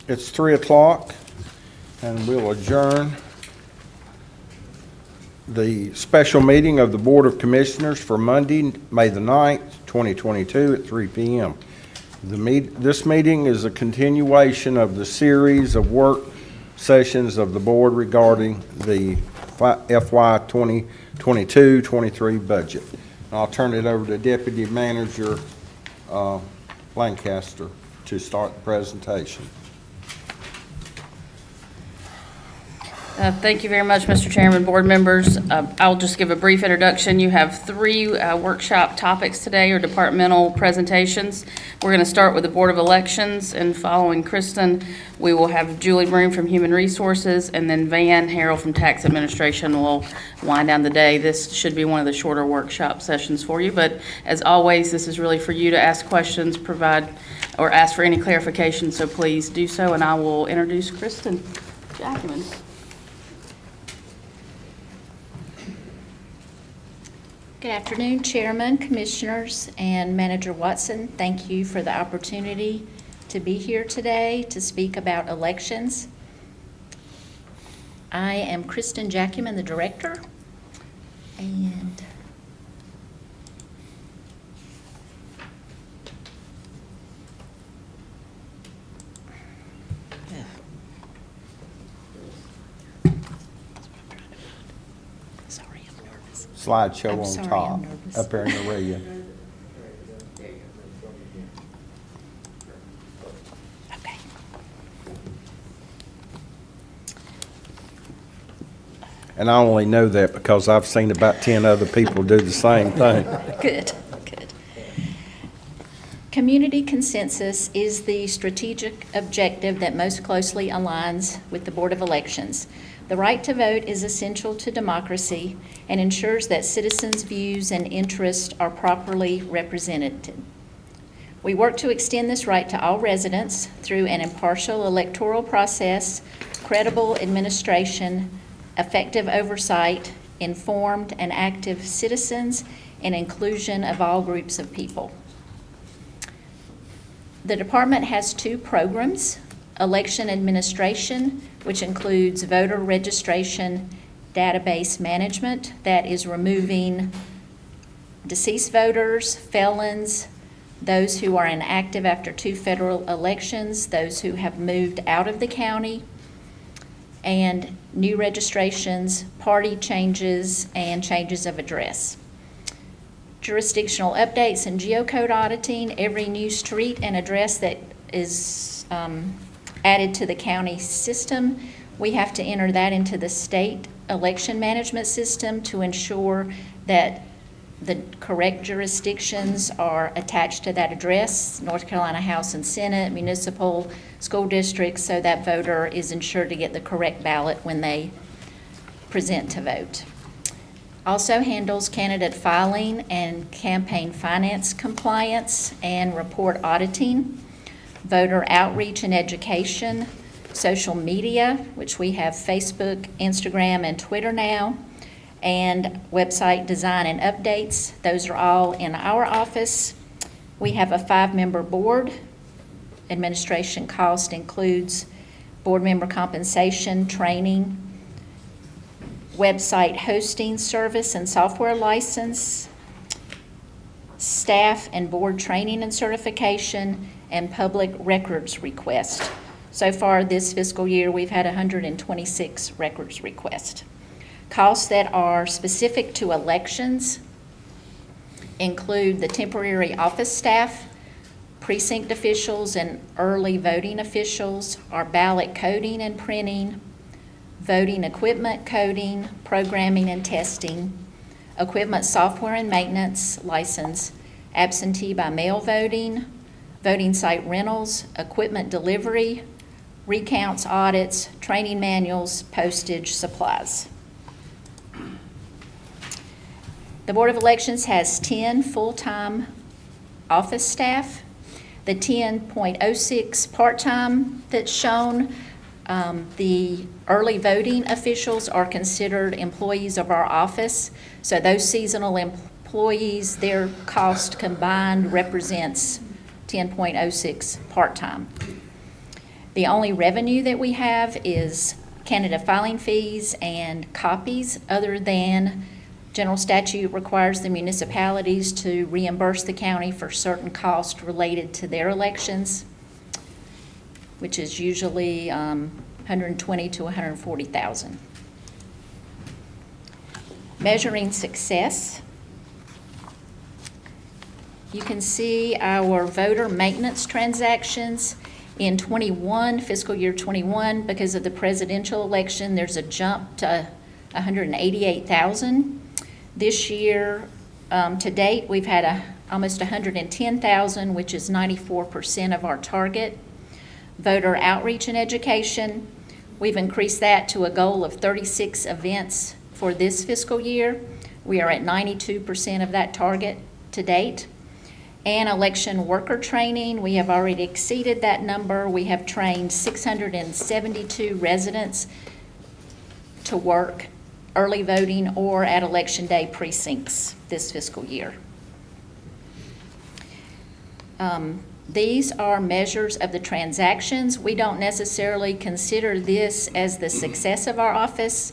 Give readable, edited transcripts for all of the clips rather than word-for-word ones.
It's 3 o'clock, and we'll adjourn the special meeting of the Board of Commissioners for Monday, May the 9th, 2022 at 3 p.m. This meeting is a continuation of the series of work sessions of the board regarding the FY 2022-23 budget. And I'll turn it over to Deputy Manager Lancaster to start the presentation. Thank you very much, Mr. Chairman, board members. I'll just give a brief introduction. You have 3 workshop topics today, or departmental presentations. We're going to start with the Board of Elections, and following Kristen, we will have Julie Broom from Human Resources, and then Van Harrell from Tax Administration will wind down the day. This should be one of the shorter workshop sessions for you, but as always, this is really for you to ask questions, provide, or ask for any clarification, so please do so, and I will introduce Kristen Jackman. Good afternoon, Chairman, Commissioners, and Manager Watson. Thank you for the opportunity to be here today to speak about elections. I am Kristen Jackman, the Director, and Slideshow I'm on sorry, top, I'm nervous. up there in the area. okay. And I only know that because I've seen about 10 other people do the same thing. Good, good. Community consensus is the strategic objective that most closely aligns with the Board of Elections. The right to vote is essential to democracy and ensures that citizens' views and interests are properly represented. We work to extend this right to all residents through an impartial electoral process, credible administration, effective oversight, informed and active citizens, and inclusion of all groups of people. The department has 2 programs: election administration, which includes voter registration database management, that is removing deceased voters, felons, those who are inactive after 2 federal elections, those who have moved out of the county, and new registrations, party changes, and changes of address. Jurisdictional updates and geocode auditing. Every new street and address that is added to the county system, we have to enter that into the state election management system to ensure that the correct jurisdictions are attached to that address: North Carolina House and Senate, municipal, school districts, so that voter is ensured to get the correct ballot when they present to vote. Also handles candidate filing and campaign finance compliance and report auditing, voter outreach and education, social media, which we have Facebook, Instagram, and Twitter now, and website design and updates. Those are all in our office. We have a 5-member board. Administration cost includes board member compensation, training, website hosting service and software license, staff and board training and certification, and public records request. So far this fiscal year, we've had 126 records requests. Costs that are specific to elections include the temporary office staff, precinct officials, and early voting officials, our ballot coding and printing, voting equipment coding, programming and testing, equipment software and maintenance license, absentee by mail voting, voting site rentals, equipment delivery, recounts, audits, training manuals, postage, supplies. The Board of Elections has 10 full-time office staff. The 10.06 part-time that's shown, the early voting officials are considered employees of our office. So those seasonal employees, their cost combined represents 10.06 part-time. The only revenue that we have is candidate filing fees and copies, other than general statute requires the municipalities to reimburse the county for certain costs related to their elections, which is usually $120,000 to $140,000. Measuring success. You can see our voter maintenance transactions in fiscal year 21. Because of the presidential election, there's a jump to 188,000. This year, to date, we've had almost 110,000, which is 94% of our target. Voter outreach and education, we've increased that to a goal of 36 events for this fiscal year. We are at 92% of that target to date. And election worker training, we have already exceeded that number. We have trained 672 residents to work early voting or at election day precincts this fiscal year. These are measures of the transactions. We don't necessarily consider this as the success of our office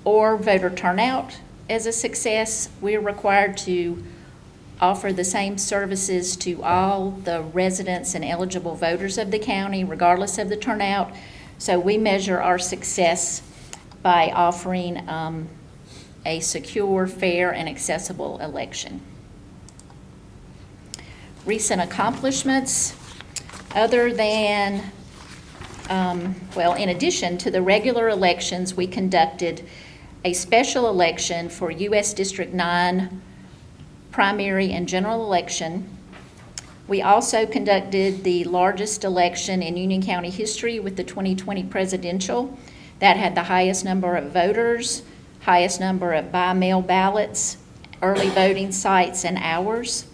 or voter turnout as a success. We're required to offer the same services to all the residents and eligible voters of the county, regardless of the turnout. So we measure our success by offering a secure, fair, and accessible election. Recent accomplishments, other than, in addition to the regular elections, we conducted a special election for U.S. District 9 primary and general election. We also conducted the largest election in Union County history with the 2020 presidential. That had the highest number of voters, highest number of by-mail ballots, early voting sites, and hours.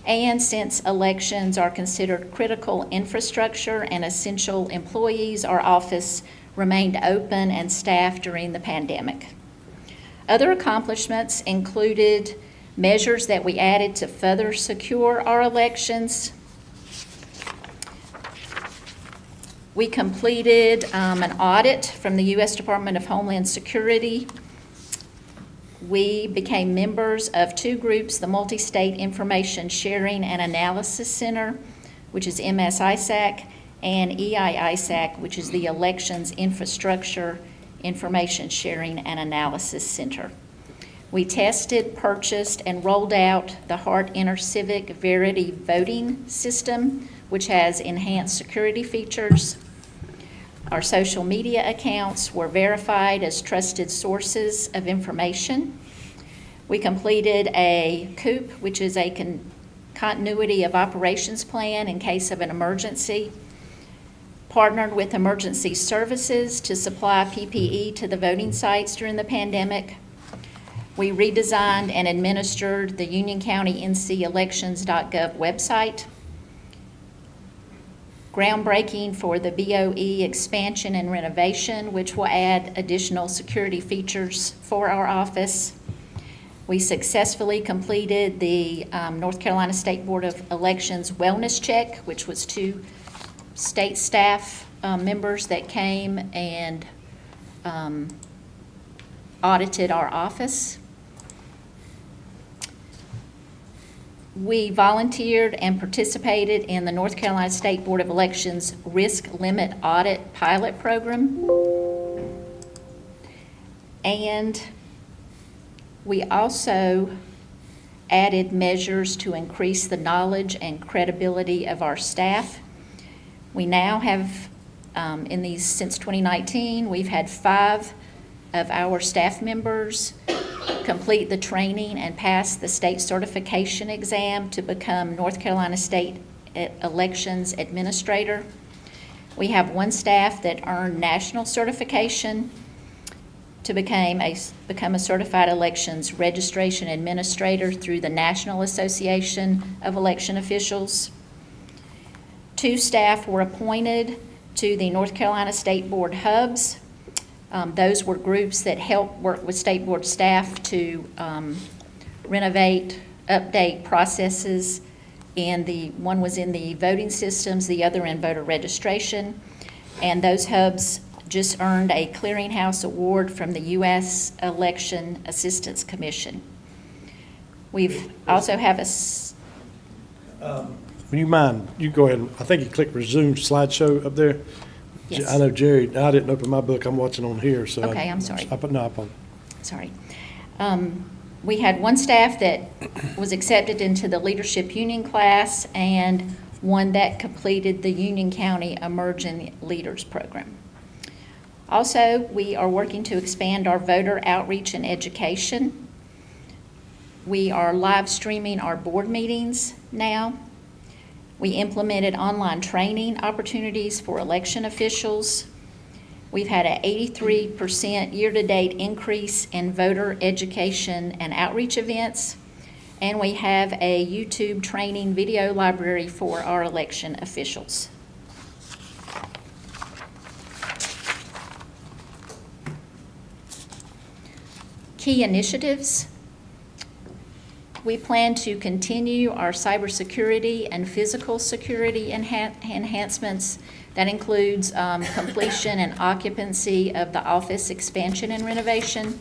And since elections are considered critical infrastructure and essential employees, our office remained open and staffed during the pandemic. Other accomplishments included measures that we added to further secure our elections. We completed an audit from the U.S. Department of Homeland Security. We became members of two groups, the Multi-State Information Sharing and Analysis Center, which is MSISAC, and EIISAC, which is the Elections Infrastructure Information Sharing and Analysis Center. We tested, purchased, and rolled out the Hart InterCivic Verity voting system, which has enhanced security features. Our social media accounts were verified as trusted sources of information. We completed a COOP, which is a continuity of operations plan in case of an emergency. Partnered with emergency services to supply PPE to the voting sites during the pandemic. We redesigned and administered the Union County NCElections.gov website. Groundbreaking for the BOE expansion and renovation, which will add additional security features for our office. We successfully completed the North Carolina State Board of Elections wellness check, which was 2 state staff members that came and audited our office. We volunteered and participated in the North Carolina State Board of Elections Risk Limit Audit Pilot Program. And we also added measures to increase the knowledge and credibility of our staff. We now have, since 2019, we've had 5 of our staff members complete the training and pass the state certification exam to become North Carolina State Elections Administrator. We have 1 staff that earned national certification to become a certified elections registration administrator through the National Association of Election Officials. 2 staff were appointed to the North Carolina State Board hubs. Those were groups that help work with state board staff to renovate, update processes, one was in the voting systems, the other in voter registration. And those hubs just earned a clearinghouse award from the U.S. Election Assistance Commission. We've also have a, Would you mind, you go ahead, I think you click resume slideshow up there. Yes. I know Jerry, I didn't open my book, I'm watching on here, so. Okay, I'm sorry. No, I apologize. sorry. We had one staff that was accepted into the Leadership Union class and one that completed the Union County Emerging Leaders Program. Also, we are working to expand our voter outreach and education. We are live streaming our board meetings now. We implemented online training opportunities for election officials. We've had an 83% year-to-date increase in voter education and outreach events. And we have a YouTube training video library for our election officials. Key initiatives. We plan to continue our cybersecurity and physical security enhancements. That includes completion and occupancy of the office expansion and renovation.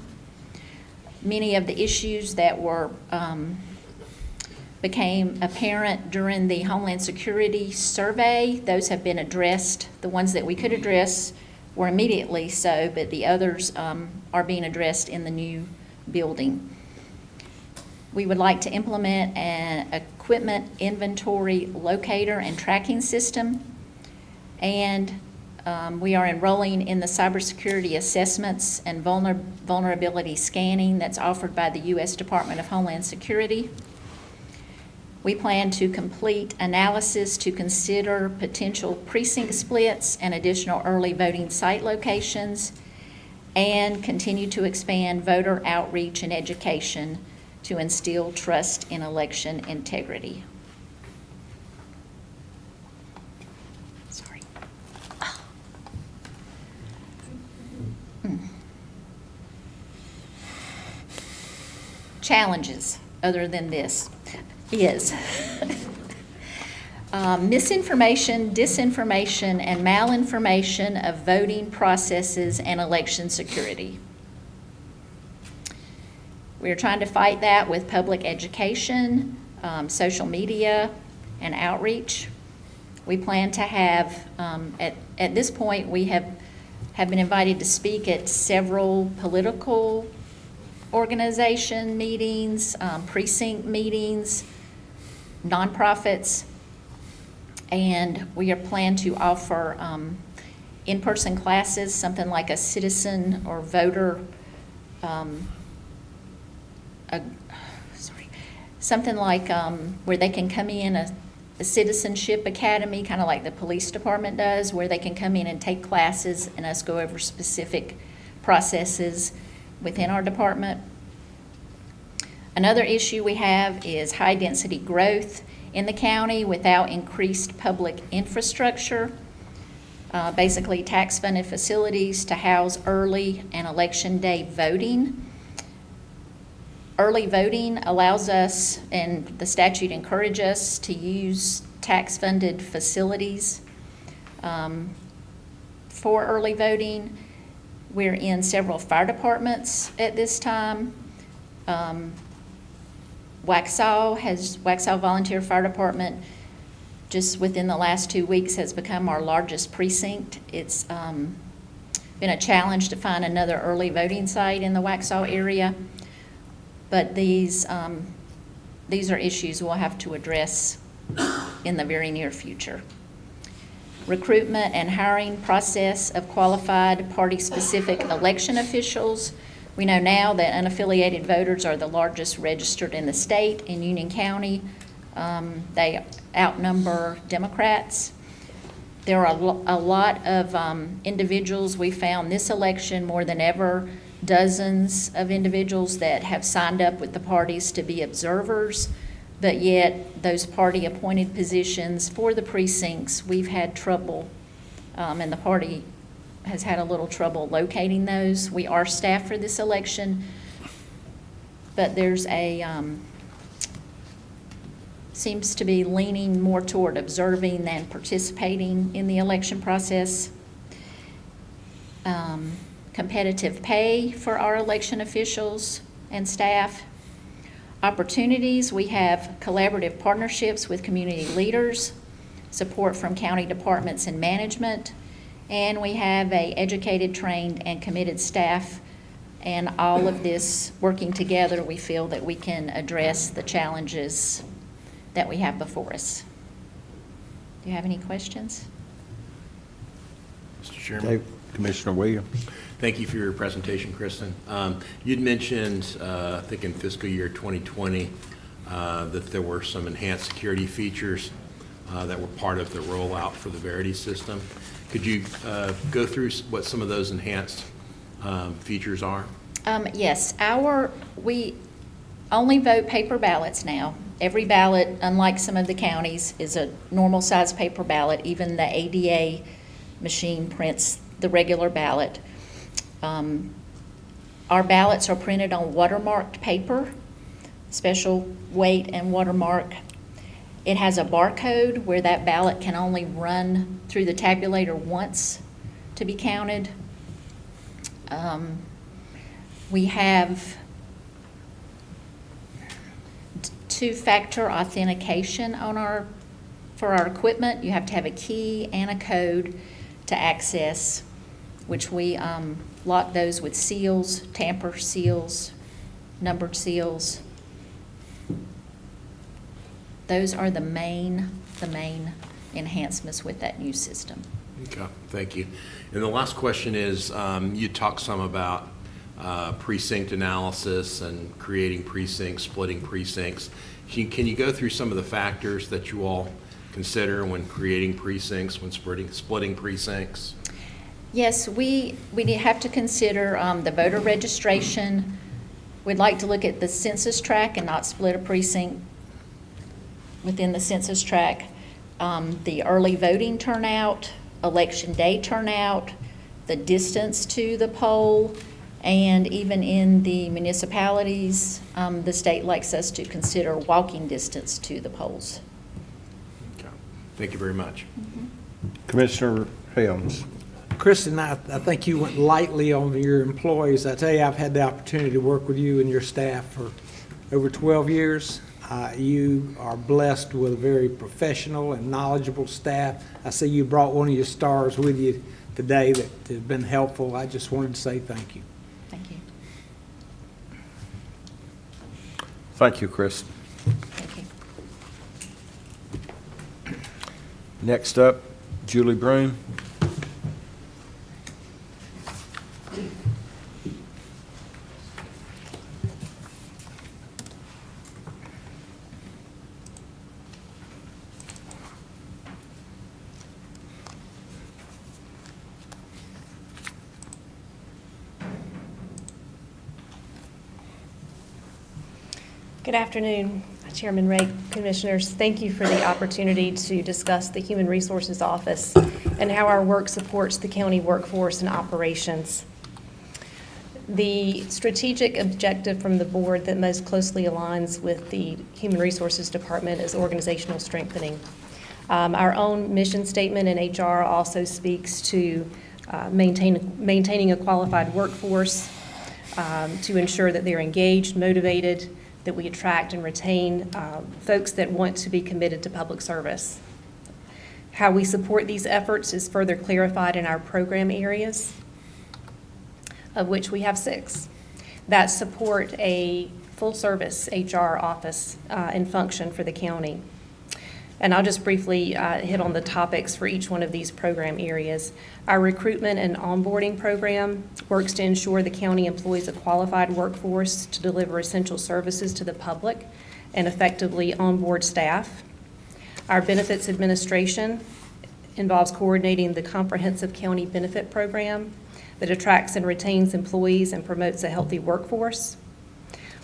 Many of the issues that became apparent during the Homeland Security survey, those have been addressed. The ones that we could address were immediately so, but the others are being addressed in the new building. We would like to implement an equipment inventory locator and tracking system. And we are enrolling in the cybersecurity assessments and vulnerability scanning that's offered by the U.S. Department of Homeland Security. We plan to complete analysis to consider potential precinct splits and additional early voting site locations, and continue to expand voter outreach and education to instill trust in election integrity. Sorry. Challenges other than this is misinformation, disinformation, and malinformation of voting processes and election security. We are trying to fight that with public education, social media, and outreach. We plan to have, at this point, we have been invited to speak at several political organization meetings, precinct meetings, nonprofits, and we are planning to offer in-person classes, something like a citizen or voter something like where they can come in, a citizenship academy, kind of like the police department does, where they can come in and take classes and us go over specific processes within our department. Another issue we have is high density growth in the county without increased public infrastructure. Basically tax funded facilities to house early and election day voting. Early voting allows us, and the statute encourages us to use tax-funded facilities for early voting. We're in several fire departments at this time. Waxhaw Volunteer Fire Department, just within the last 2 weeks, has become our largest precinct. It's been a challenge to find another early voting site in the Waxhaw area. But these are issues we'll have to address in the very near future. Recruitment and hiring process of qualified party-specific election officials. We know now that unaffiliated voters are the largest registered in the state in Union County. They outnumber Democrats. There are a lot of individuals we found this election more than ever, dozens of individuals that have signed up with the parties to be observers, but yet those party-appointed positions for the precincts, we've had trouble, and the party has had a little trouble locating those. We are staffed for this election, but there's a seems to be leaning more toward observing than participating in the election process. Competitive pay for our election officials and staff. Opportunities, we have collaborative partnerships with community leaders, support from county departments and management, and we have a educated, trained, and committed staff. And all of this working together, we feel that we can address the challenges that we have before us. Do you have any questions? Mr. Chairman. Dave, Commissioner Williams. Thank you for your presentation, Kristen. You'd mentioned, I think in fiscal year 2020, that there were some enhanced security features that were part of the rollout for the Verity system. Could you go through what some of those enhanced features are? Yes, we only vote paper ballots now. Every ballot, unlike some of the counties, is a normal size paper ballot. Even the ADA machine prints the regular ballot. Our ballots are printed on watermarked paper, special weight and watermark. It has a barcode where that ballot can only run through the tabulator once to be counted. We have two-factor authentication for our equipment. You have to have a key and a code to access, which we lock those with seals, tamper seals, numbered seals. Those are the main enhancements with that new system. Okay, thank you. And the last question is, you talked some about precinct analysis and creating precincts, splitting precincts. Can you go through some of the factors that you all consider when creating precincts, when splitting precincts? Yes, we have to consider the voter registration. We'd like to look at the census tract and not split a precinct within the census tract. The early voting turnout, election day turnout, the distance to the poll, and even in the municipalities, the state likes us to consider walking distance to the polls. Okay. Thank you very much. Commissioner Helms. Kristen, I think you went lightly on your employees. I tell you, I've had the opportunity to work with you and your staff for over 12 years. You are blessed with a very professional and knowledgeable staff. I see you brought one of your stars with you today that has been helpful. I just wanted to say thank you. Thank you. Thank you, Chris. Thank you. Next up, Julie Broom. Good afternoon, Chairman Ray, Commissioners. Thank you for the opportunity to discuss the Human Resources Office and how our work supports the county workforce and operations. The strategic objective from the board that most closely aligns with the Human Resources Department is organizational strengthening. Our own mission statement in HR also speaks to maintaining a qualified workforce, to ensure that they're engaged, motivated, that we attract and retain folks that want to be committed to public service. How we support these efforts is further clarified in our program areas, of which we have 6, that support a full-service HR office and function for the county. And I'll just briefly hit on the topics for each one of these program areas. Our recruitment and onboarding program works to ensure the county employs a qualified workforce to deliver essential services to the public and effectively onboard staff. Our benefits administration involves coordinating the comprehensive county benefit program that attracts and retains employees and promotes a healthy workforce.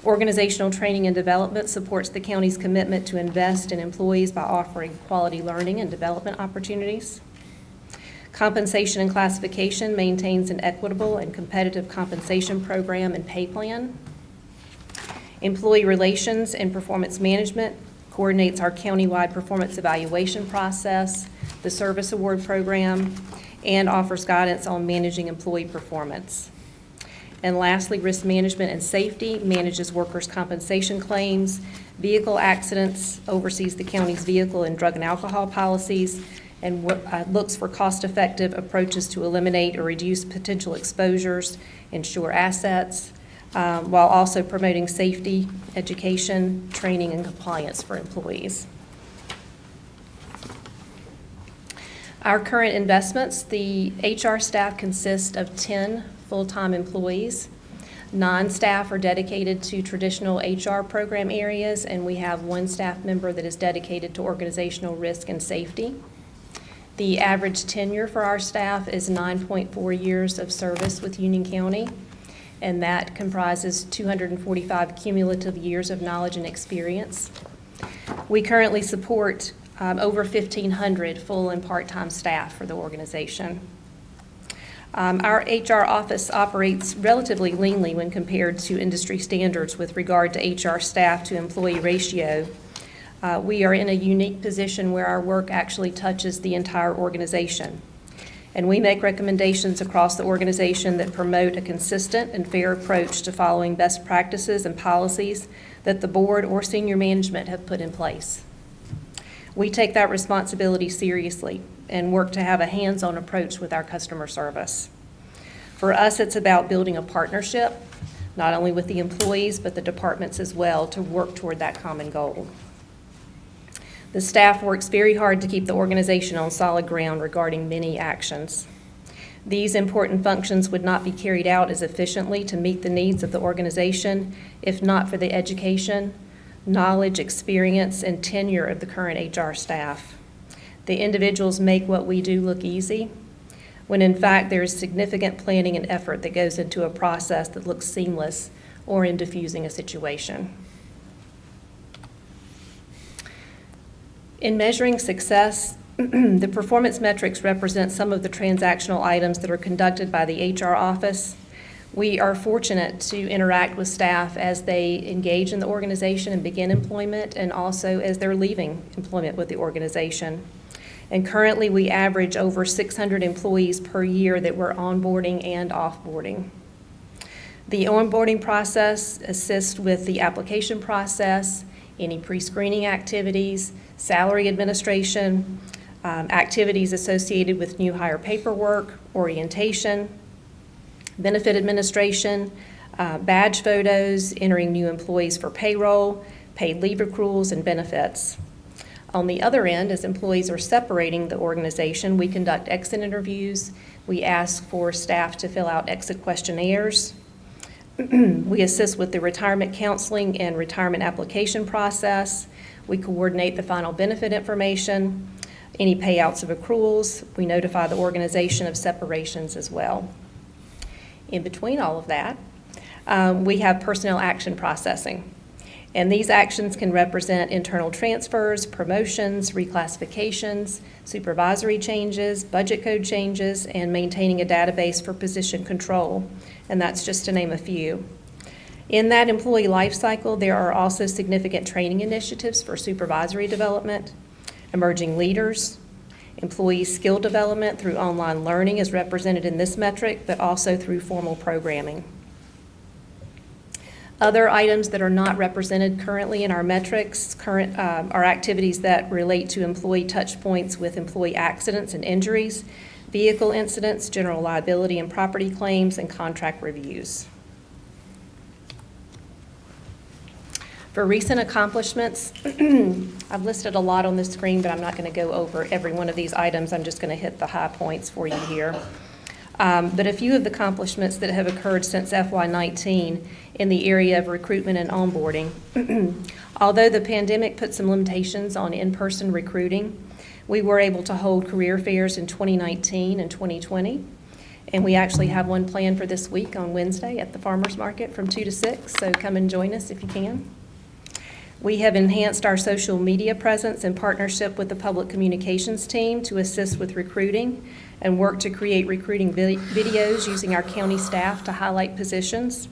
Organizational training and development supports the county's commitment to invest in employees by offering quality learning and development opportunities. Compensation and classification maintains an equitable and competitive compensation program and pay plan. Employee relations and performance management coordinates our countywide performance evaluation process, the service award program, and offers guidance on managing employee performance. And lastly, risk management and safety manages workers' compensation claims, vehicle accidents, oversees the county's vehicle and drug and alcohol policies, and looks for cost-effective approaches to eliminate or reduce potential exposures, insure assets, while also promoting safety, education, training, and compliance for employees. Our current investments, the HR staff consists of 10 full-time employees. 9 staff are dedicated to traditional HR program areas, and we have 1 staff member that is dedicated to organizational risk and safety. The average tenure for our staff is 9.4 years of service with Union County, and that comprises 245 cumulative years of knowledge and experience. We currently support over 1,500 full and part-time staff for the organization. Our HR office operates relatively leanly when compared to industry standards with regard to HR staff to employee ratio. We are in a unique position where our work actually touches the entire organization. And we make recommendations across the organization that promote a consistent and fair approach to following best practices and policies that the board or senior management have put in place. We take that responsibility seriously and work to have a hands-on approach with our customer service. For us, it's about building a partnership, not only with the employees, but the departments as well, to work toward that common goal. The staff works very hard to keep the organization on solid ground regarding many actions. These important functions would not be carried out as efficiently to meet the needs of the organization if not for the education, knowledge, experience, and tenure of the current HR staff. The individuals make what we do look easy, when in fact there is significant planning and effort that goes into a process that looks seamless or in diffusing a situation. In measuring success, the performance metrics represent some of the transactional items that are conducted by the HR office. We are fortunate to interact with staff as they engage in the organization and begin employment, and also as they're leaving employment with the organization. And currently, we average over 600 employees per year that we're onboarding and offboarding. The onboarding process assists with the application process, any pre-screening activities, salary administration, activities associated with new hire paperwork, orientation, benefit administration, badge photos, entering new employees for payroll, paid leave accruals, and benefits. On the other end, as employees are separating the organization, we conduct exit interviews. We ask for staff to fill out exit questionnaires. We assist with the retirement counseling and retirement application process. We coordinate the final benefit information, any payouts of accruals. We notify the organization of separations as well. In between all of that, we have personnel action processing. And these actions can represent internal transfers, promotions, reclassifications, supervisory changes, budget code changes, and maintaining a database for position control. And that's just to name a few. In that employee life cycle, there are also significant training initiatives for supervisory development, emerging leaders, employee skill development through online learning is represented in this metric, but also through formal programming. Other items that are not represented currently in our metrics are activities that relate to employee touch points with employee accidents and injuries, vehicle incidents, general liability and property claims, and contract reviews. For recent accomplishments, I've listed a lot on the screen, but I'm not going to go over every one of these items. I'm just going to hit the high points for you here. But a few of the accomplishments that have occurred since FY19 in the area of recruitment and onboarding. Although the pandemic put some limitations on in-person recruiting, we were able to hold career fairs in 2019 and 2020. And we actually have one planned for this week on Wednesday at the Farmers Market from 2 to 6, so come and join us if you can. We have enhanced our social media presence in partnership with the public communications team to assist with recruiting and work to create recruiting videos using our county staff to highlight positions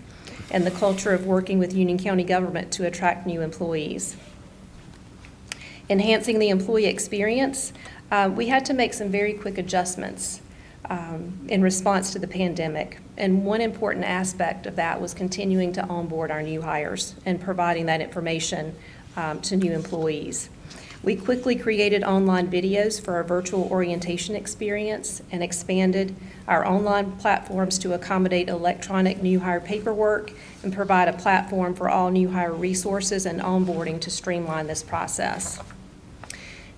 and the culture of working with Union County government to attract new employees. Enhancing the employee experience, we had to make some very quick adjustments in response to the pandemic. And one important aspect of that was continuing to onboard our new hires and providing that information to new employees. We quickly created online videos for our virtual orientation experience and expanded our online platforms to accommodate electronic new hire paperwork and provide a platform for all new hire resources and onboarding to streamline this process.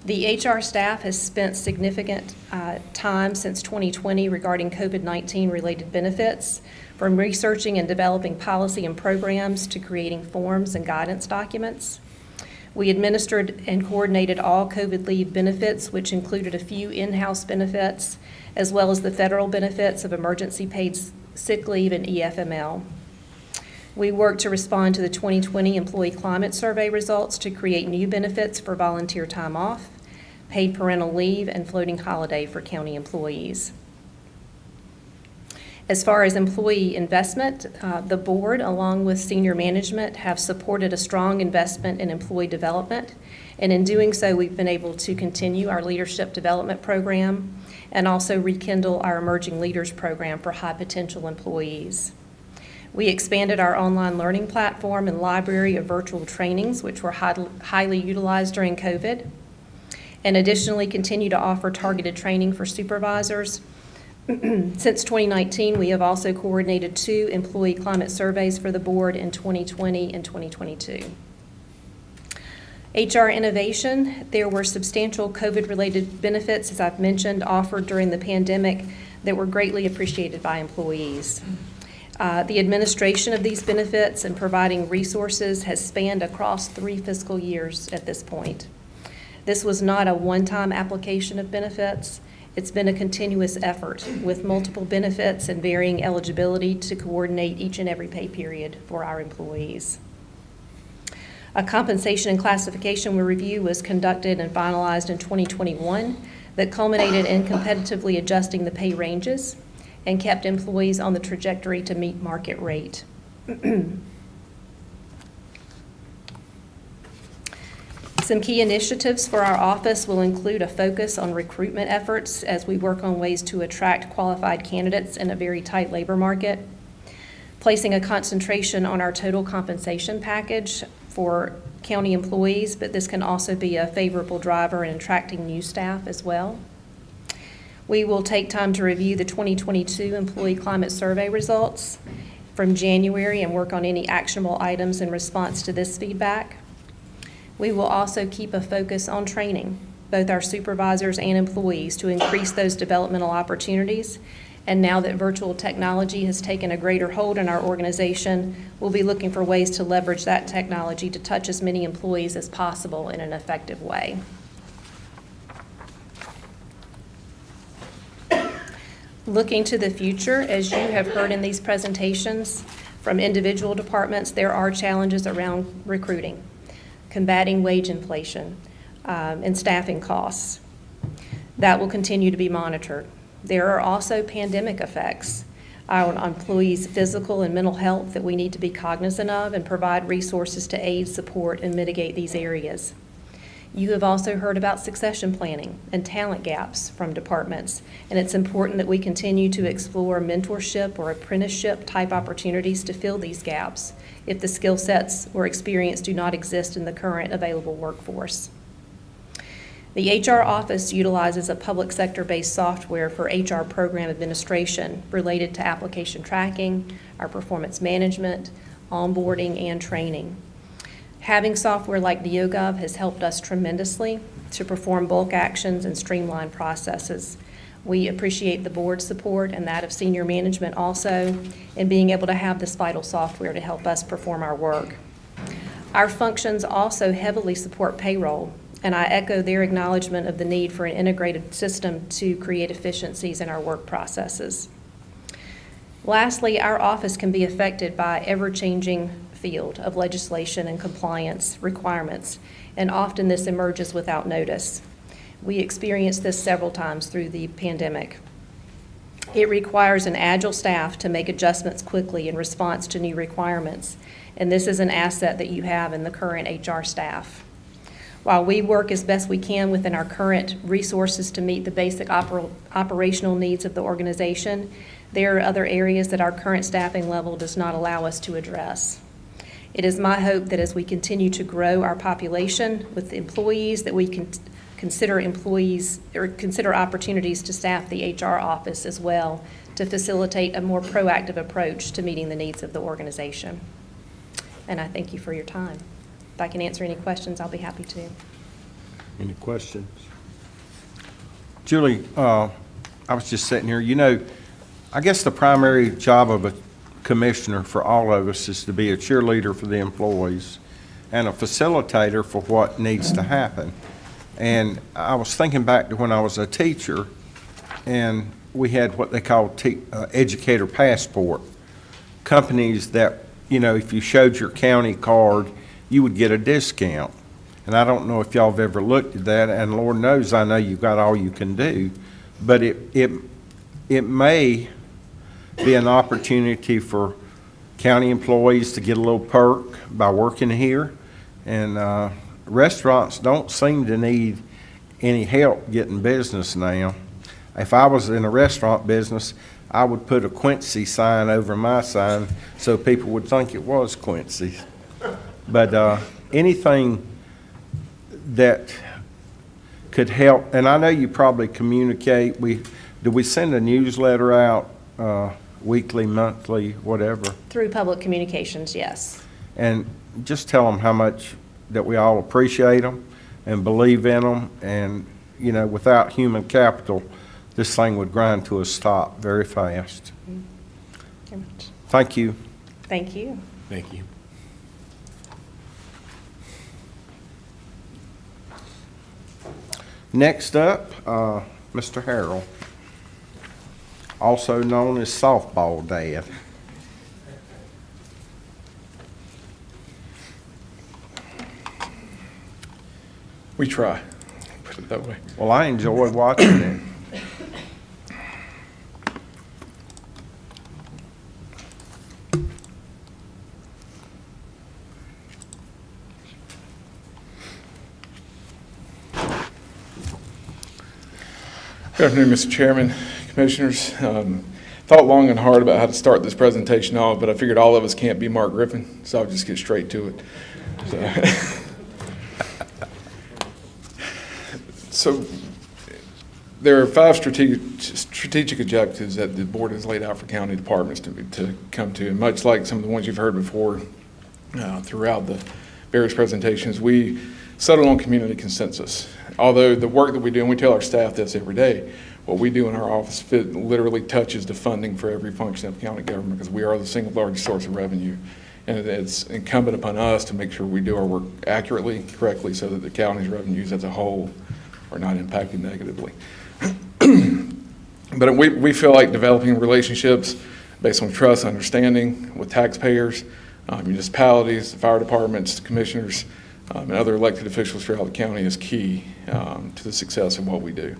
The HR staff has spent significant time since 2020 regarding COVID-19 related benefits, from researching and developing policy and programs to creating forms and guidance documents. We administered and coordinated all COVID leave benefits, which included a few in-house benefits, as well as the federal benefits of emergency paid sick leave and EFML. We worked to respond to the 2020 Employee Climate Survey results to create new benefits for volunteer time off, paid parental leave, and floating holiday for county employees. As far as employee investment, the board, along with senior management, have supported a strong investment in employee development. And in doing so, we've been able to continue our leadership development program and also rekindle our emerging leaders program for high potential employees. We expanded our online learning platform and library of virtual trainings, which were highly utilized during COVID, and additionally continue to offer targeted training for supervisors. Since 2019, we have also coordinated 2 employee climate surveys for the board in 2020 and 2022. HR innovation, there were substantial COVID-related benefits, as I've mentioned, offered during the pandemic that were greatly appreciated by employees. The administration of these benefits and providing resources has spanned across 3 fiscal years at this point. This was not a one-time application of benefits. It's been a continuous effort with multiple benefits and varying eligibility to coordinate each and every pay period for our employees. A compensation and classification review was conducted and finalized in 2021 that culminated in competitively adjusting the pay ranges and kept employees on the trajectory to meet market rate. Some key initiatives for our office will include a focus on recruitment efforts as we work on ways to attract qualified candidates in a very tight labor market, placing a concentration on our total compensation package for county employees, but this can also be a favorable driver in attracting new staff as well. We will take time to review the 2022 Employee Climate Survey results from January and work on any actionable items in response to this feedback. We will also keep a focus on training, both our supervisors and employees, to increase those developmental opportunities. And now that virtual technology has taken a greater hold in our organization, we'll be looking for ways to leverage that technology to touch as many employees as possible in an effective way. Looking to the future, as you have heard in these presentations from individual departments, there are challenges around recruiting, combating wage inflation, and staffing costs. That will continue to be monitored. There are also pandemic effects on employees' physical and mental health that we need to be cognizant of and provide resources to aid, support, and mitigate these areas. You have also heard about succession planning and talent gaps from departments, and it's important that we continue to explore mentorship or apprenticeship type opportunities to fill these gaps if the skill sets or experience do not exist in the current available workforce. The HR office utilizes a public sector-based software for HR program administration related to application tracking, our performance management, onboarding, and training. Having software like DeoGov has helped us tremendously to perform bulk actions and streamline processes. We appreciate the board's support and that of senior management also in being able to have this vital software to help us perform our work. Our functions also heavily support payroll, and I echo their acknowledgement of the need for an integrated system to create efficiencies in our work processes. Lastly, our office can be affected by ever-changing field of legislation and compliance requirements, and often this emerges without notice. We experienced this several times through the pandemic. It requires an agile staff to make adjustments quickly in response to new requirements, and this is an asset that you have in the current HR staff. While we work as best we can within our current resources to meet the basic operational needs of the organization, there are other areas that our current staffing level does not allow us to address. It is my hope that as we continue to grow our population with employees, that we can consider opportunities to staff the HR office as well to facilitate a more proactive approach to meeting the needs of the organization. And I thank you for your time. If I can answer any questions, I'll be happy to. Any questions? Julie, I was just sitting here, I guess the primary job of a commissioner for all of us is to be a cheerleader for the employees and a facilitator for what needs to happen. And I was thinking back to when I was a teacher, and we had what they call educator passport. Companies that, if you showed your county card, you would get a discount. And I don't know if y'all have ever looked at that, and Lord knows I know you've got all you can do, but it may be an opportunity for county employees to get a little perk by working here. And restaurants don't seem to need any help getting business now. If I was in a restaurant business, I would put a Quincy sign over my sign so people would think it was Quincy's. But anything that could help, and I know you probably communicate, do we send a newsletter out weekly, monthly, whatever? Through public communications, yes. And just tell them how much that we all appreciate them and believe in them. And, without human capital, this thing would grind to a stop very fast. Very much. Thank you. Thank you. Thank you. Next up, Mr. Harrell, also known as Softball Dad. We try, put it that way. Well, I enjoy watching it. Good afternoon, Mr. Chairman, Commissioners. Thought long and hard about how to start this presentation off, but I figured all of us can't be Mark Griffin, so I'll just get straight to it. So there are 5 strategic objectives that the board has laid out for county departments to come to, and much like some of the ones you've heard before throughout the various presentations, we settled on community consensus. Although the work that we do, and we tell our staff this every day, what we do in our office literally touches the funding for every function of county government, because we are the single largest source of revenue. And it's incumbent upon us to make sure we do our work accurately, correctly, so that the county's revenues as a whole are not impacted negatively. But we feel like developing relationships based on trust, understanding with taxpayers, municipalities, fire departments, commissioners, and other elected officials throughout the county is key to the success of what we do.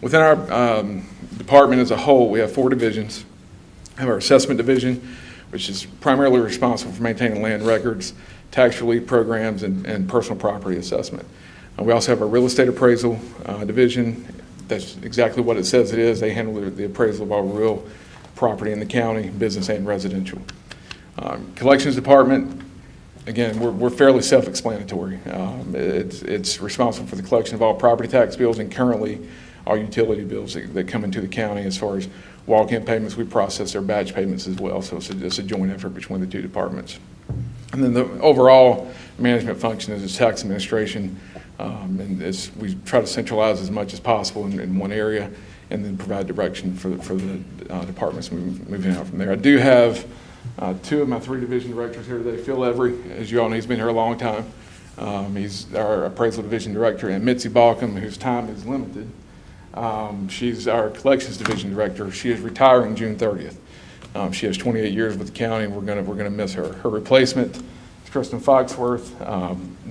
Within our department as a whole, we have 4 divisions. We have our assessment division, which is primarily responsible for maintaining land records, tax relief programs, and personal property assessment. We also have our real estate appraisal division. That's exactly what it says it is. They handle the appraisal of all real property in the county, business and residential. Collections department, again, we're fairly self-explanatory. It's responsible for the collection of all property tax bills and currently all utility bills that come into the county. As far as walk-in payments, we process their batch payments as well, so it's a joint effort between the 2 departments. And then the overall management function is tax administration, and we try to centralize as much as possible in one area and then provide direction for the departments moving out from there. I do have 2 of my 3 division directors here today. Phil Every, as you all know, he's been here a long time. He's our appraisal division director, and Mitzi Balcom, whose time is limited. She's our collections division director. She is retiring June 30th. She has 28 years with the county, and we're gonna miss her. Her replacement is Kristen Foxworth.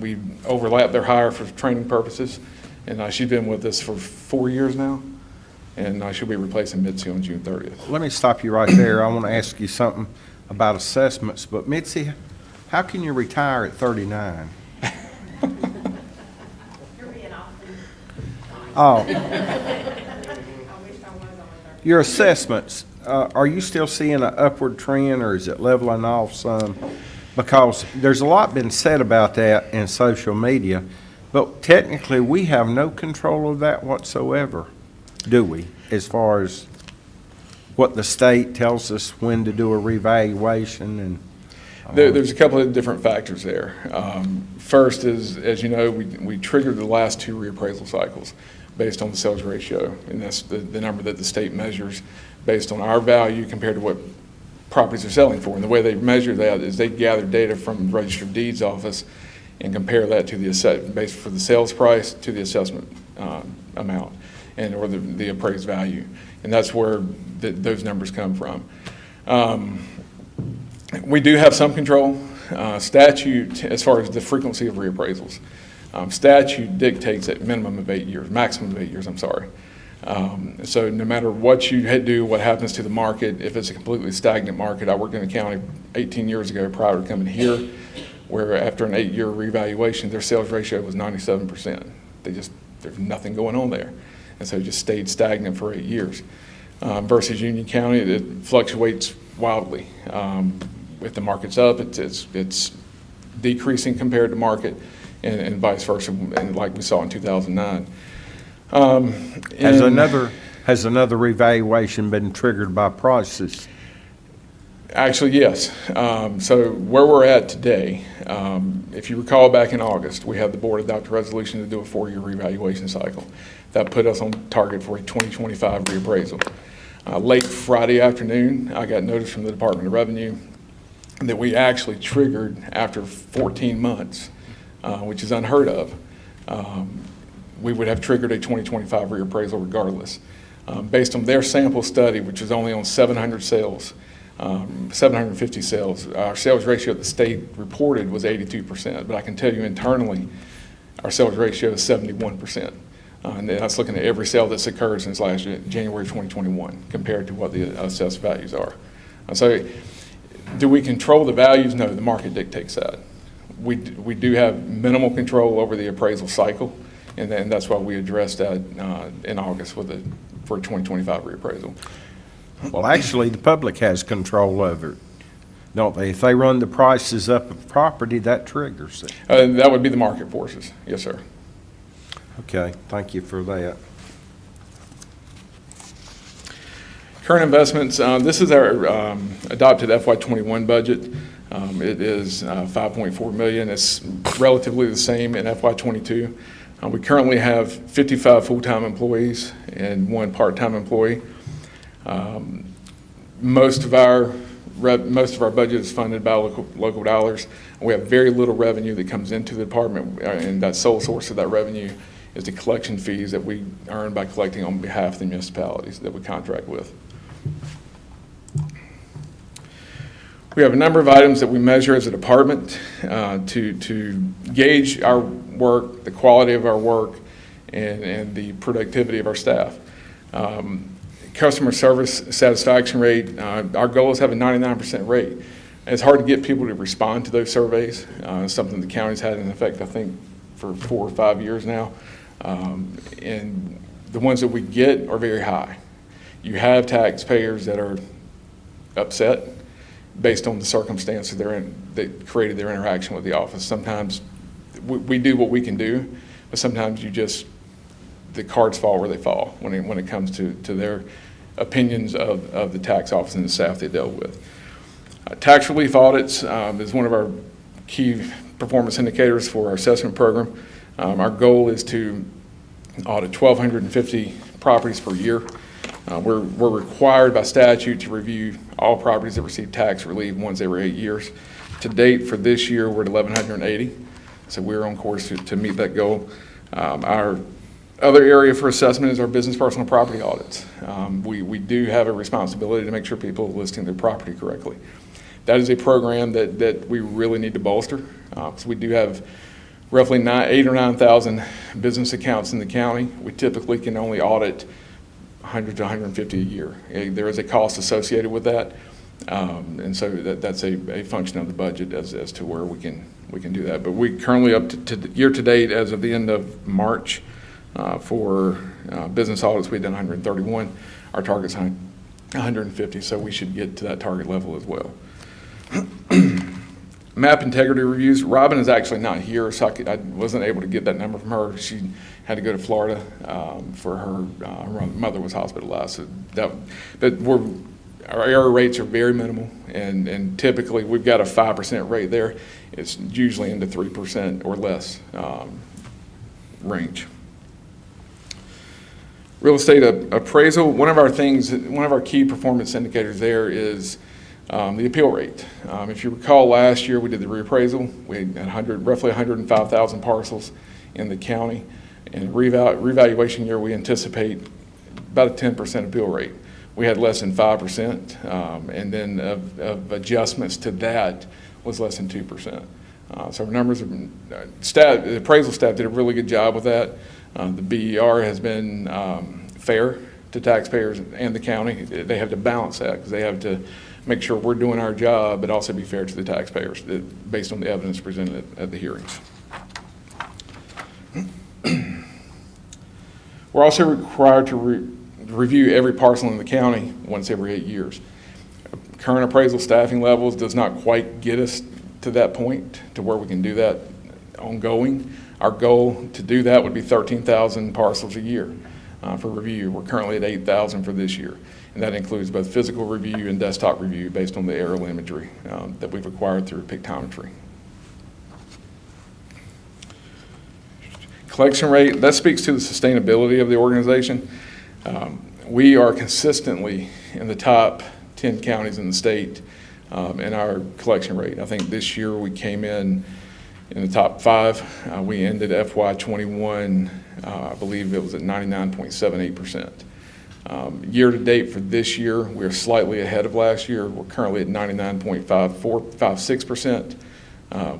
We overlapped their hire for training purposes, and she's been with us for 4 years now, and she'll be replacing Mitzi on June 30th. Let me stop you right there. I want to ask you something about assessments, but Mitzi, how can you retire at 39? Oh. Your assessments, are you still seeing an upward trend, or is it leveling off some? Because there's a lot been said about that in social media, but technically, we have no control of that whatsoever, do we? As far as what the state tells us when to do a revaluation and. There's a couple of different factors there. First is, as you know, we triggered the last 2 reappraisal cycles based on the sales ratio, and that's the number that the state measures based on our value compared to what properties are selling for. And the way they measure that is they gather data from the Register of Deeds office and compare that to the based for the sales price to the assessment amount or the appraised value, and that's where those numbers come from. We do have some control. Statute, as far as the frequency of reappraisals, statute dictates at minimum of 8 years, maximum of 8 years, I'm sorry. So no matter what you do, what happens to the market, if it's a completely stagnant market, I worked in the county 18 years ago prior to coming here, where after an 8-year revaluation, their sales ratio was 97%. There's nothing going on there. And so it just stayed stagnant for 8 years. Versus Union County, it fluctuates wildly. If the market's up, it's decreasing compared to market, and vice versa, and like we saw in 2009. Has another revaluation been triggered by prices? Actually, yes. So where we're at today, if you recall back in August, we had the board adopt a resolution to do a 4-year revaluation cycle. That put us on target for a 2025 reappraisal. Late Friday afternoon, I got notice from the Department of Revenue that we actually triggered after 14 months, which is unheard of. We would have triggered a 2025 reappraisal regardless. Based on their sample study, which was only on 700 sales, 750 sales, our sales ratio that the state reported was 82%, but I can tell you internally, our sales ratio is 71%. And that's looking at every sale that's occurred since last January 2021 compared to what the assessed values are. So do we control the values? No, the market dictates that. We do have minimal control over the appraisal cycle, and that's why we addressed that in August for a 2025 reappraisal. Well, actually, the public has control over it, don't they? If they run the prices up of property, that triggers it. That would be the market forces. Yes, sir. Okay, thank you for that. Current investments, this is our adopted FY21 budget. It is $5.4 million. It's relatively the same in FY22. We currently have 55 full-time employees and 1 part-time employee. Most of our budget is funded by local dollars. We have very little revenue that comes into the department, and that sole source of that revenue is the collection fees that we earn by collecting on behalf of the municipalities that we contract with. We have a number of items that we measure as a department to gauge our work, the quality of our work, and the productivity of our staff. Customer service satisfaction rate, our goal is to have a 99% rate. And it's hard to get people to respond to those surveys. It's something the county's had in effect, I think, for 4 or 5 years now. And the ones that we get are very high. You have taxpayers that are upset based on the circumstances that created their interaction with the office. Sometimes we do what we can do, but sometimes the cards fall where they fall when it comes to their opinions of the tax office and the staff they dealt with. Tax relief audits is one of our key performance indicators for our assessment program. Our goal is to audit 1,250 properties per year. We're required by statute to review all properties that receive tax relief once every 8 years. To date, for this year, we're at 1,180, so we're on course to meet that goal. Our other area for assessment is our business personal property audits. We do have a responsibility to make sure people are listing their property correctly. That is a program that we really need to bolster, because we do have roughly 8,000 or 9,000 business accounts in the county. We typically can only audit 100 to 150 a year. There is a cost associated with that, and so that's a function of the budget as to where we can do that. But we currently up to year to date, as of the end of March, For business audits, we've done 131. Our target's 150, so we should get to that target level as well. Map integrity reviews, Robin is actually not here, so I wasn't able to get that number from her. She had to go to Florida for her mother was hospitalized. So our error rates are very minimal, and typically we've got a 5% rate there. It's usually in the 3% or less range. Real estate appraisal, one of our key performance indicators there is the appeal rate. If you recall, last year we did the reappraisal. We had roughly 105,000 parcels in the county. And revaluation year, we anticipate about a 10% appeal rate. We had less than 5%, and then of adjustments to that was less than 2%. So our numbers have been, the appraisal staff did a really good job with that. The BER has been fair to taxpayers and the county. They have to balance that because they have to make sure we're doing our job, but also be fair to the taxpayers based on the evidence presented at the hearings. We're also required to review every parcel in the county once every 8 years. Current appraisal staffing levels does not quite get us to that point to where we can do that ongoing. Our goal to do that would be 13,000 parcels a year for review. We're currently at 8,000 for this year, and that includes both physical review and desktop review based on the aerial imagery that we've acquired through pictometry. Collection rate, that speaks to the sustainability of the organization. We are consistently in the top 10 counties in the state in our collection rate. I think this year we came in the top 5. We ended FY21, I believe it was at 99.78%. Year to date for this year, we're slightly ahead of last year. We're currently at 99.56%.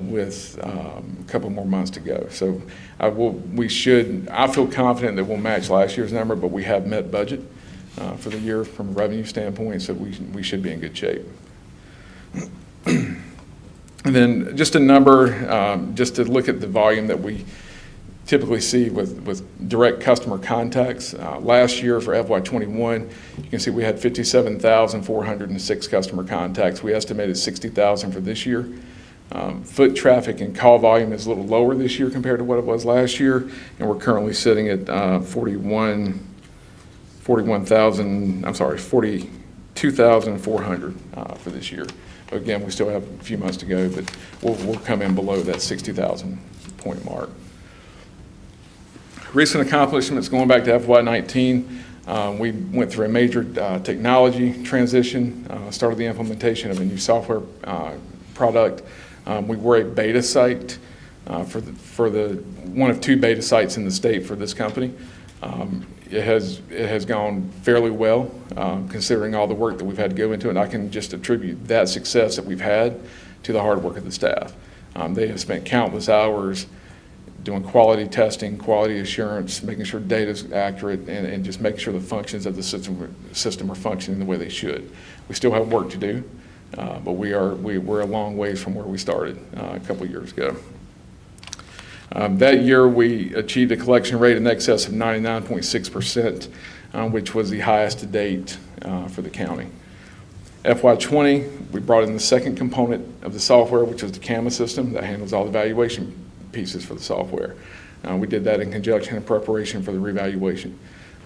With a couple more months to go. So I feel confident that we'll match last year's number, but we have met budget for the year from a revenue standpoint, so we should be in good shape. And then just a number, just to look at the volume that we typically see with direct customer contacts. Last year for FY21, you can see we had 57,406 customer contacts. We estimated 60,000 for this year. Foot traffic and call volume is a little lower this year compared to what it was last year, and we're currently sitting at 42,400 for this year. But again, we still have a few months to go, but we'll come in below that 60,000 point mark. Recent accomplishments going back to FY19, we went through a major technology transition, started the implementation of a new software product. We were a beta site for the one of 2 beta sites in the state for this company. It has gone fairly well considering all the work that we've had to go into it. And I can just attribute that success that we've had to the hard work of the staff. They have spent countless hours doing quality testing, quality assurance, making sure data is accurate, and just making sure the functions of the system are functioning the way they should. We still have work to do. But we're a long ways from where we started a couple of years ago. That year, we achieved a collection rate in excess of 99.6%, which was the highest to date for the county. FY20, we brought in the second component of the software, which is the CAMA system that handles all the valuation pieces for the software. We did that in conjunction and preparation for the revaluation.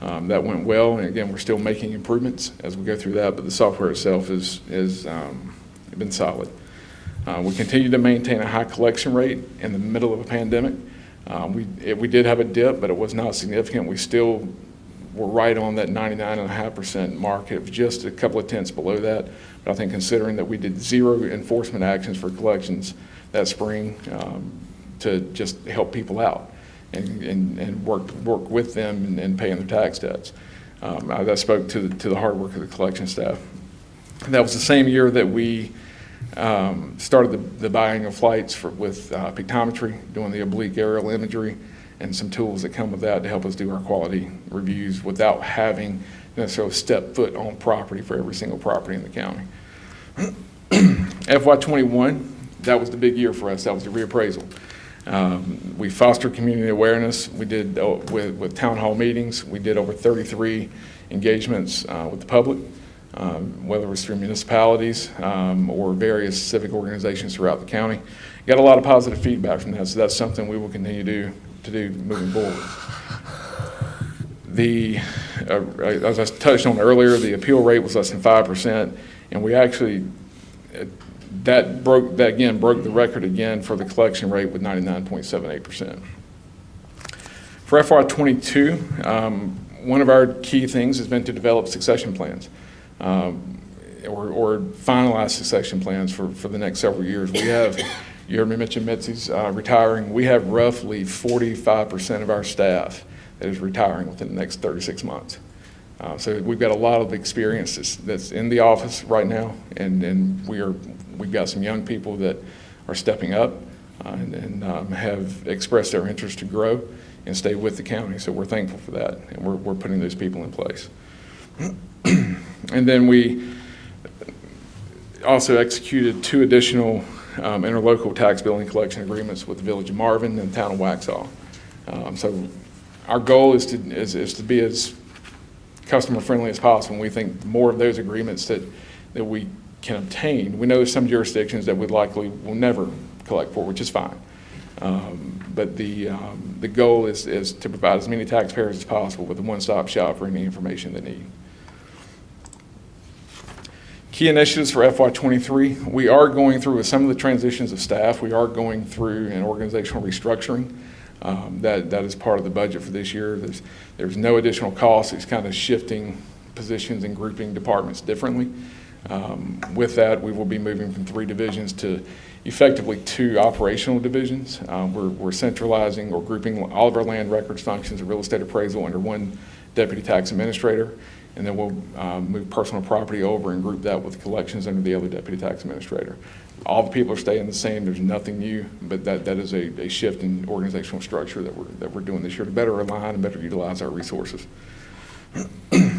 That went well, and again, we're still making improvements as we go through that, but the software itself has been solid. We continue to maintain a high collection rate in the middle of a pandemic. We did have a dip, but it was not significant. We still were right on that 99.5% mark. It was just a couple of tenths below that, but I think considering that we did 0 enforcement actions for collections that spring to just help people out. And work with them and paying their tax debts. That spoke to the hard work of the collection staff. And that was the same year that we started the buying of flights with pictometry, doing the oblique aerial imagery, and some tools that come with that to help us do our quality reviews without having necessarily step foot on property for every single property in the county. FY21, that was the big year for us. That was the reappraisal. We foster community awareness. We did with town hall meetings. We did over 33 engagements with the public, whether it was through municipalities or various civic organizations throughout the county. Got a lot of positive feedback from that, so that's something we will continue to do moving forward. As I touched on earlier, the appeal rate was less than 5%, and we actually, that broke the record again for the collection rate with 99.78%. For FY '22, one of our key things has been to develop succession plans, or finalize succession plans for the next several years. We have, you heard me mention Mitzi's retiring. We have roughly 45% of our staff that is retiring within the next 36 months. So we've got a lot of experience that's in the office right now, and we've got some young people that are stepping up and have expressed their interest to grow and stay with the county. So we're thankful for that, and we're putting those people in place. And then we also executed 2 additional interlocal tax billing collection agreements with the Village of Marvin and the Town of Waxhaw. So our goal is to be as customer friendly as possible, and we think more of those agreements that we can obtain. We know there's some jurisdictions that we likely will never collect for, which is fine. But the goal is to provide as many taxpayers as possible with a one-stop shop for any information they need. Key initiatives for FY '23. We are going through, with some of the transitions of staff, we are going through an organizational restructuring. That is part of the budget for this year. There's no additional cost. It's kind of shifting positions and grouping departments differently. With that, we will be moving from 3 divisions to effectively 2 operational divisions. We're centralizing or grouping all of our land records functions and real estate appraisal under 1 deputy tax administrator, and then we'll move personal property over and group that with collections under the other deputy tax administrator. All the people are staying the same. There's nothing new, but that is a shift in organizational structure that we're doing this year to better align and better utilize our resources.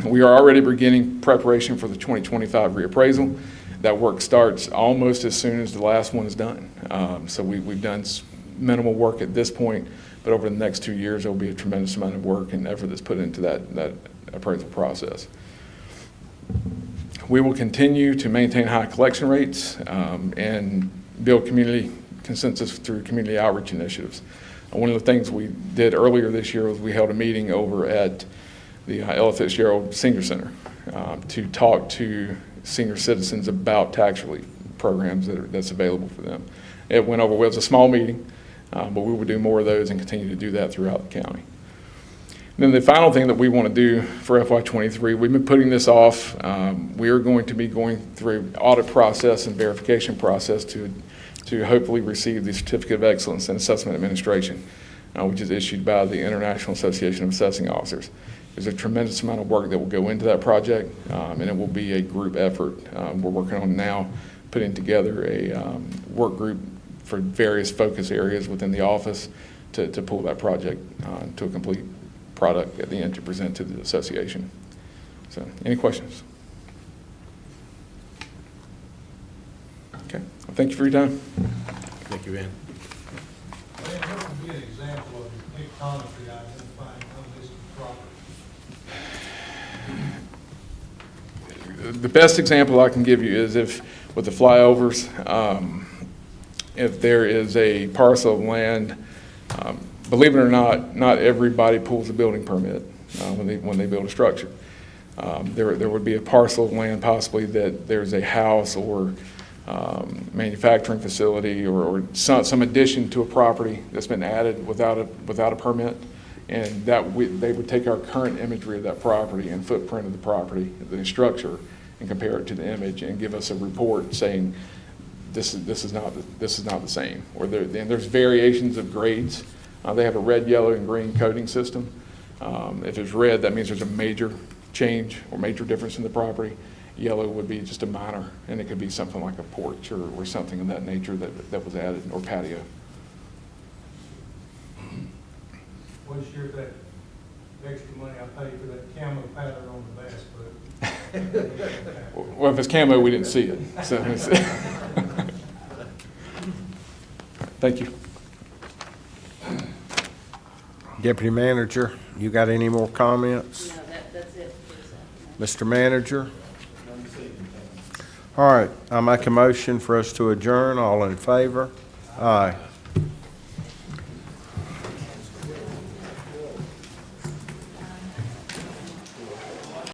We are already beginning preparation for the 2025 reappraisal. That work starts almost as soon as the last one is done. So we've done minimal work at this point, but over the next 2 years, there will be a tremendous amount of work and effort that's put into that appraisal process. We will continue to maintain high collection rates and build community consensus through community outreach initiatives. One of the things we did earlier this year was we held a meeting over at the Ella Fitzgerald Senior Center to talk to senior citizens about tax relief programs that's available for them. It went over well. It was a small meeting, but we will do more of those and continue to do that throughout the county. And then the final thing that we want to do for FY '23, we've been putting this off. We are going to be going through audit process and verification process to hopefully receive the Certificate of Excellence in Assessment Administration, which is issued by the International Association of Assessing Officers. There's a tremendous amount of work that will go into that project, and it will be a group effort. We're working on now putting together a work group for various focus areas within the office to pull that project to a complete product at the end to present to the association. So, any questions? Okay, well, thank you for your time. Thank you, Ann. What would be an example of pictometry identifying unlisted property? The best example I can give you is if, with the flyovers, if there is a parcel of land, believe it or not everybody pulls a building permit when they build a structure. There would be a parcel of land possibly that there's a house or manufacturing facility or some addition to a property that's been added without a permit, and they would take our current imagery of that property and footprint of the property, the structure, and compare it to the image and give us a report saying this is not the same. Or there's variations of grades. They have a red, yellow, and green coding system. If it's red, that means there's a major change or major difference in the property. Yellow would be just a minor, and it could be something like a porch or something of that nature that was added, or patio. What's your that extra money I paid for that camo pattern on the bass boat? Well, if it's camo, we didn't see it. So, thank you. Deputy Manager, you got any more comments? No, that's it. Mr. Manager? All right, I make a motion for us to adjourn. All in favor? Aye.